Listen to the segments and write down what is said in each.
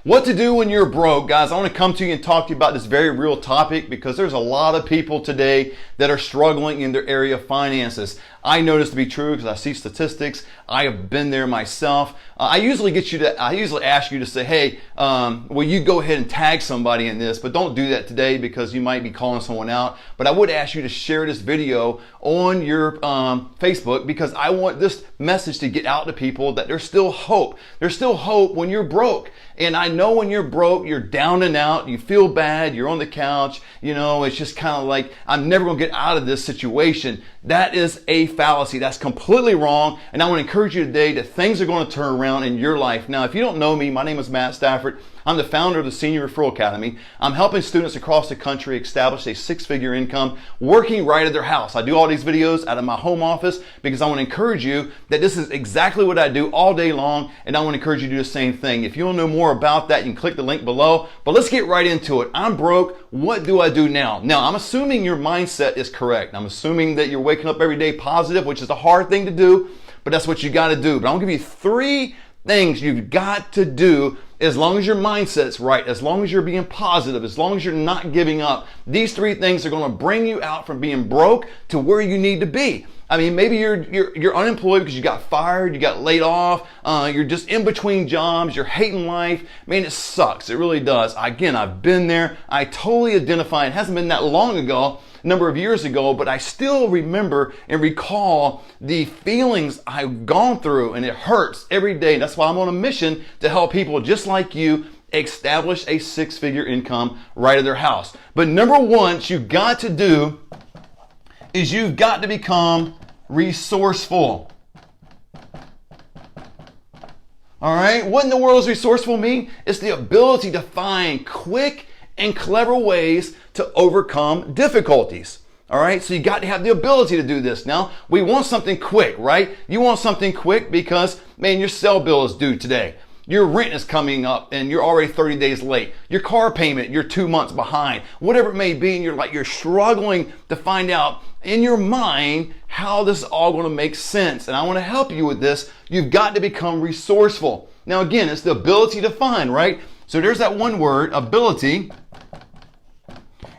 What to do when you're broke, guys. I want to come to you and talk to you about this very real topic because there's a lot of people today that are struggling in their area of finances. I know this to be true because I see statistics. I have been there myself. I usually ask you to say, hey, will you go ahead and tag somebody in this, but don't do that today because you might be calling someone out. But I would ask you to share this video on your Facebook because I want this message to get out to people that there's still hope. There's still hope when you're broke. And I know when you're broke, you're down and out, you feel bad, you're on the couch, it's just kind of like, I'm never going to get out of this situation. That is a fallacy. That's completely wrong. And I want to encourage you today that things are going to turn around in your life. Now, if you don't know me, my name is Matt Stafford. I'm the founder of the Senior Referral Academy. I'm helping students across the country establish a six-figure income working right at their house. I do all these videos out of my home office because I want to encourage you that this is exactly what I do all day long, and I want to encourage you to do the same thing. If you want to know more about that, you can click the link below. But let's get right into it. I'm broke. What do I do now? Now, I'm assuming your mindset is correct. I'm assuming that you're waking up every day positive, which is a hard thing to do, but that's what you got to do. But I'm going to give you 3 things you've got to do as long as your mindset's right, as long as you're being positive, as long as you're not giving up. These 3 things are going to bring you out from being broke to where you need to be. I mean, maybe you're unemployed because you got fired, you got laid off, you're just in between jobs, you're hating life. Man, it sucks. It really does. Again, I've been there. I totally identify. It hasn't been that long ago, a number of years ago, but I still remember and recall the feelings I've gone through, and it hurts every day. That's why I'm on a mission to help people just like you establish a 6-figure income right at their house. But number 1, you've got to do is you've got to become resourceful. All right? What in the world does resourceful mean? It's the ability to find quick and clever ways to overcome difficulties. All right? So you got to have the ability to do this. Now, we want something quick, right? You want something quick because, man, your cell bill is due today. Your rent is coming up and you're already 30 days late. Your car payment, you're 2 months behind. Whatever it may be, and you're struggling to find out in your mind how this is all going to make sense. And I want to help you with this. You've got to become resourceful. Now, again, it's the ability to find, right? So there's that one word, ability.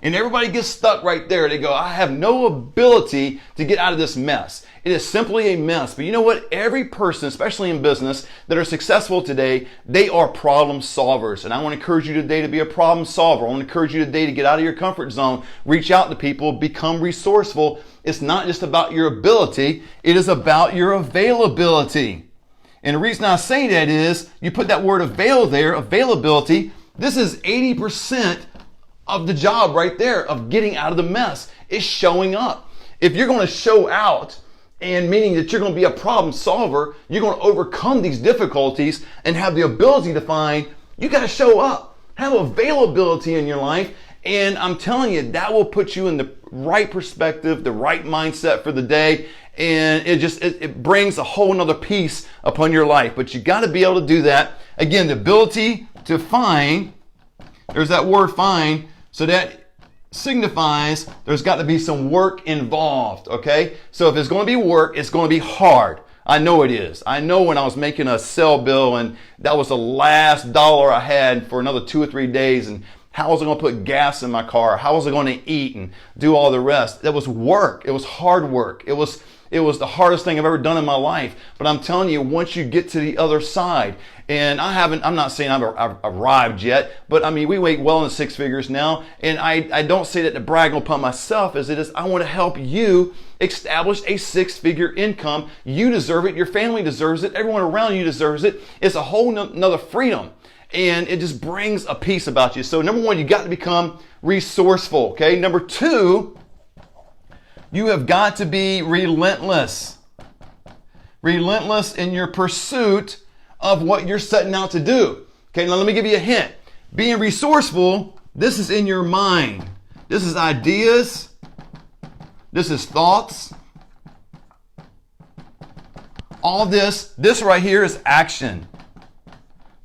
And everybody gets stuck right there. They go, I have no ability to get out of this mess. It is simply a mess. But you know what? Every person, especially in business, that are successful today, they are problem solvers. And I want to encourage you today to be a problem solver. I want to encourage you today to get out of your comfort zone, reach out to people, become resourceful. It's not just about your ability. It is about your availability. And the reason I say that is you put that word avail there, availability. This is 80% of the job right there of getting out of the mess is showing up. If you're going to show out, and meaning that you're going to be a problem solver, you're going to overcome these difficulties and have the ability to find, you got to show up, have availability in your life. And I'm telling you, that will put you in the right perspective, the right mindset for the day. And it brings a whole nother piece upon your life. But you got to be able to do that. Again, the ability to find, there's that word find. So that signifies there's got to be some work involved, okay? So if it's going to be work, it's going to be hard. I know it is. I know when I was making a cell bill and that was the last dollar I had for another 2 or 3 days, and how was I going to put gas in my car? How was I going to eat and do all the rest? That was work. It was hard work. It was the hardest thing I've ever done in my life. But I'm telling you, once you get to the other side, and I'm not saying I've arrived yet, but I mean, we make well in 6 figures now. And I don't say that to brag upon myself as it is. I want to help you establish a 6-figure income. You deserve it. Your family deserves it. Everyone around you deserves it. It's a whole nother freedom. And it just brings a peace about you. So number 1, you got to become resourceful. Okay. Number 2, you have got to be relentless. Relentless in your pursuit of what you're setting out to do. Okay, now let me give you a hint. Being resourceful, this is in your mind. This is ideas. This is thoughts. All this right here is action.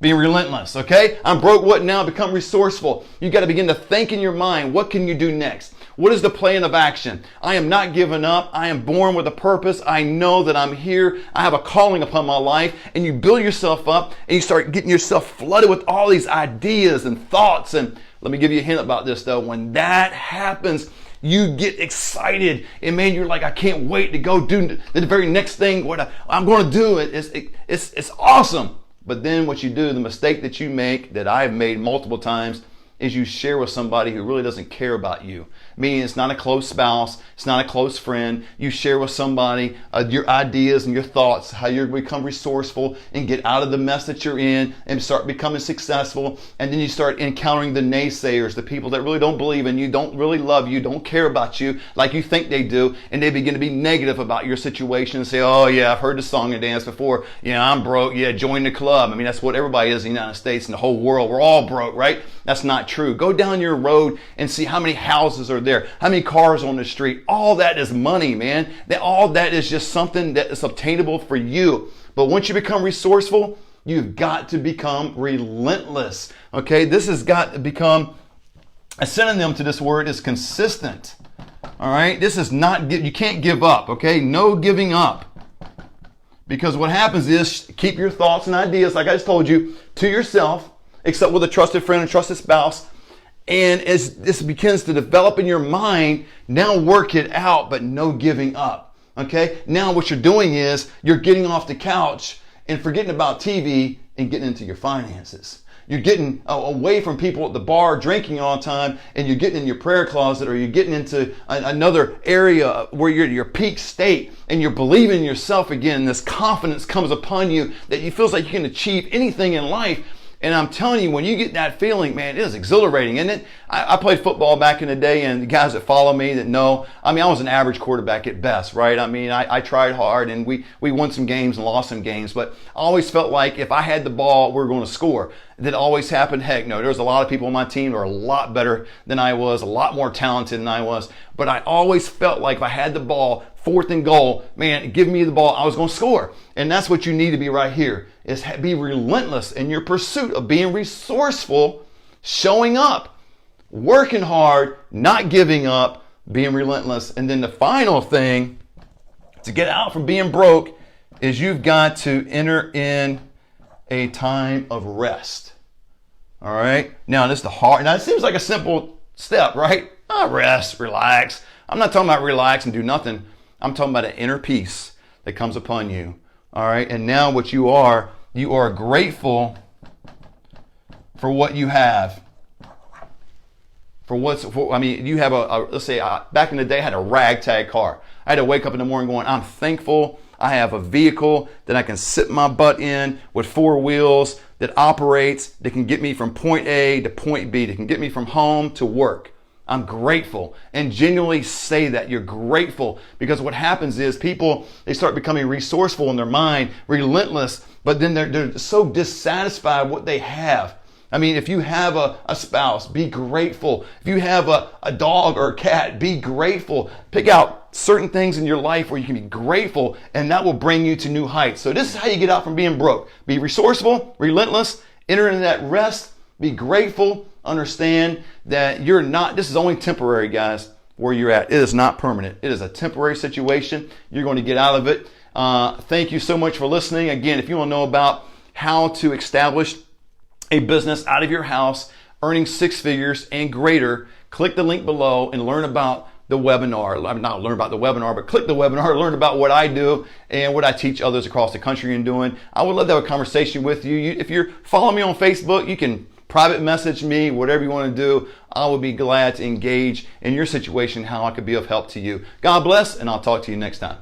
Being relentless, okay? I'm broke, what now? Become resourceful. You got to begin to think in your mind, what can you do next? What is the plan of action? I am not giving up. I am born with a purpose. I know that I'm here. I have a calling upon my life. And you build yourself up and you start getting yourself flooded with all these ideas and thoughts. And let me give you a hint about this though. When that happens, you get excited and man, you're like, I can't wait to go do the very next thing. What I'm going to do it's awesome. But then what you do, the mistake that you make, that I've made multiple times, is you share with somebody who really doesn't care about you. Meaning it's not a close spouse, it's not a close friend. You share with somebody your ideas and your thoughts, how you're going to become resourceful and get out of the mess that you're in and start becoming successful. And then you start encountering the naysayers, the people that really don't believe in you, don't really love you, don't care about you like you think they do. And they begin to be negative about your situation and say, oh yeah, I've heard the song and dance before. Yeah, I'm broke. Yeah, join the club. I mean, that's what everybody is in the United States and the whole world. We're all broke, right? That's not true. Go down your road and see how many houses are there, how many cars on the street. All that is money, man. All that is just something that is obtainable for you. But once you become resourceful, you've got to become relentless. Okay, this has got to become, a synonym to this word is consistent. All right, this is not, you can't give up. Okay, no giving up. Because what happens is, keep your thoughts and ideas, like I just told you, to yourself, except with a trusted friend and trusted spouse. And as this begins to develop in your mind, now work it out, but no giving up. Okay? Now what you're doing is you're getting off the couch and forgetting about TV and getting into your finances. You're getting away from people at the bar drinking all the time, and you're getting in your prayer closet, or you're getting into another area where you're at your peak state and you're believing in yourself again. This confidence comes upon you that you feels like you can achieve anything in life. And I'm telling you, when you get that feeling, man, it is exhilarating, isn't it? I played football back in the day, and the guys that follow me that know, I mean, I was an average quarterback at best, right? I mean, I tried hard, and we won some games and lost some games, but I always felt like if I had the ball, we were going to score. That always happened. Heck no, there was a lot of people on my team who were a lot better than I was, a lot more talented than I was, but I always felt like if I had the ball, 4th and goal, man, give me the ball, I was going to score. And that's what you need to be right here, is be relentless in your pursuit of being resourceful, showing up, working hard, not giving up, being relentless. And then the final thing to get out from being broke is you've got to enter in a time of rest. All right. Now this is the hard. Now it seems like a simple step, right? Rest, relax. I'm not talking about relax and do nothing. I'm talking about an inner peace that comes upon you. All right. And now what you are grateful for what you have. You have let's say back in the day, I had a ragtag car. I had to wake up in the morning going, I'm thankful I have a vehicle that I can sit my butt in with 4 wheels that operates, that can get me from point A to point B, that can get me from home to work. I'm grateful, and genuinely say that you're grateful, because what happens is people, they start becoming resourceful in their mind, relentless, but then they're so dissatisfied with what they have. I mean, if you have a spouse, be grateful. If you have a dog or a cat, be grateful. Pick out certain things in your life where you can be grateful, and that will bring you to new heights. So this is how you get out from being broke. Be resourceful, relentless, enter into that rest, be grateful, understand that this is only temporary, guys, where you're at. It is not permanent. It is a temporary situation. You're going to get out of it. Thank you so much for listening. Again, if you want to know about how to establish a business out of your house, earning 6 figures and greater, click the link below and learn about the webinar. Not learn about the webinar, but click the webinar, learn about what I do and what I teach others across the country in doing. I would love to have a conversation with you. If you're following me on Facebook, you can private message me, whatever you want to do. I will be glad to engage in your situation, how I could be of help to you. God bless, and I'll talk to you next time.